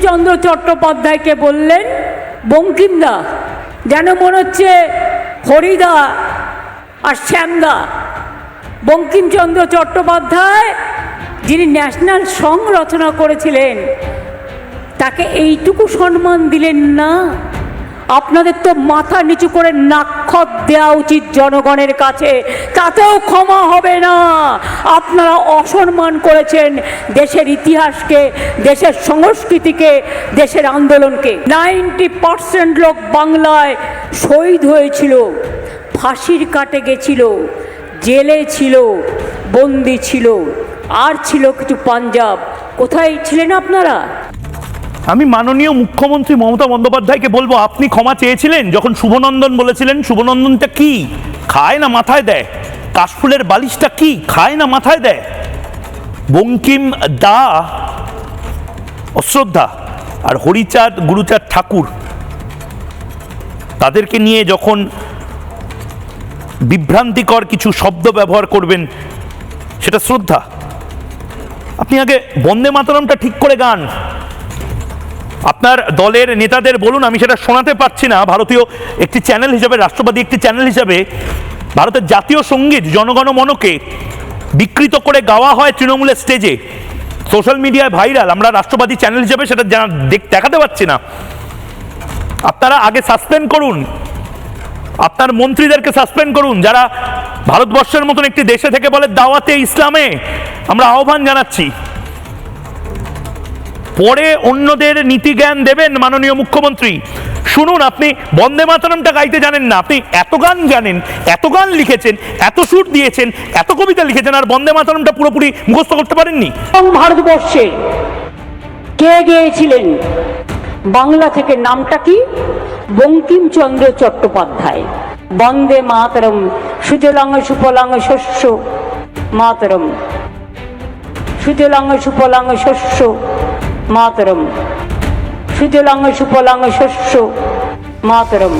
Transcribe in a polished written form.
বঙ্কিমচন্দ্র চট্টোপাধ্যায়কে বললেন বঙ্কিমদা, যেন মনে হচ্ছে হরিদা আর শ্যামদা। বঙ্কিমচন্দ্র চট্টোপাধ্যায় যিনি ন্যাশনাল সং রচনা করেছিলেন, তাকে এইটুকু সম্মান দিলেন না? আপনাদের তো মাথা নিচু করে নাক্ষত দেওয়া উচিত জনগণের কাছে, তাতেও ক্ষমা হবে না। আপনারা অসম্মান করেছেন দেশের ইতিহাসকে, দেশের সংস্কৃতিকে, দেশের আন্দোলনকে। 90% লোক বাংলায় শহীদ হয়েছিল, ফাঁসির কাটে গেছিল, জেলে ছিল, বন্দি ছিল, আর ছিল কিছু পাঞ্জাব। কোথায় ছিলেন আপনারা? আমি মাননীয় মুখ্যমন্ত্রী মমতা বন্দ্যোপাধ্যায়কে বলবো, আপনি ক্ষমা চেয়েছিলেন যখন শুভনন্দন বলেছিলেন? শুভনন্দনটা কি খায় না মাথায় দেয়? কাশফুলের বালিশটা কি খায় না মাথায় দেয়? বঙ্কিম দা অশ্রদ্ধা আর হরিচাঁদ গুরুচাঁদ ঠাকুর, তাদেরকে নিয়ে যখন বিভ্রান্তিকর কিছু শব্দ ব্যবহার করবেন, সেটা শ্রদ্ধা। আপনি আগে বন্দে মাতরমটা ঠিক করে গান। আপনার দলের নেতাদের বলুন, আমি সেটা শোনাতে পারছি না। ভারতীয় একটি চ্যানেল হিসাবে, রাষ্ট্রবাদী একটি চ্যানেল হিসাবে, ভারতের জাতীয় সঙ্গীত জনগণমনকে বিকৃত করে গাওয়া হয় তৃণমূলের স্টেজে, সোশ্যাল মিডিয়ায় ভাইরাল। আমরা রাষ্ট্রবাদী চ্যানেল হিসাবে সেটা দেখাতে পারছি না। আপনারা আগে সাসপেন্ড করুন, আপনার মন্ত্রীদেরকে সাসপেন্ড করুন, যারা ভারতবর্ষের মতন একটি দেশে থেকে বলে দাওয়াতে ইসলামে আমরা আহ্বান জানাচ্ছি। পরে অন্যদের নীতি জ্ঞান দেবেন মাননীয় মুখ্যমন্ত্রী। শুনুন, আপনি বন্দে মাতরমটা গাইতে জানেন না, আপনি এত গান জানেন, এত গান লিখেছেন, এত সুর দিয়েছেন, এত কবিতা লিখেছেন, আর বন্দে মাতরমটা পুরোপুরি মুখস্থ করতে পারেননি। ভারতবর্ষে কে গেয়েছিলেন বাংলা থেকে? নামটা কি? বঙ্কিমচন্দ্র চট্টোপাধ্যায়। বন্দে মাতরম, সুজলাং সুফলাং শস্য মাতরম, সুজলাং সুফলাং শস্য মাতরম, সুজলাং সুফলাং শস্য মাতরম।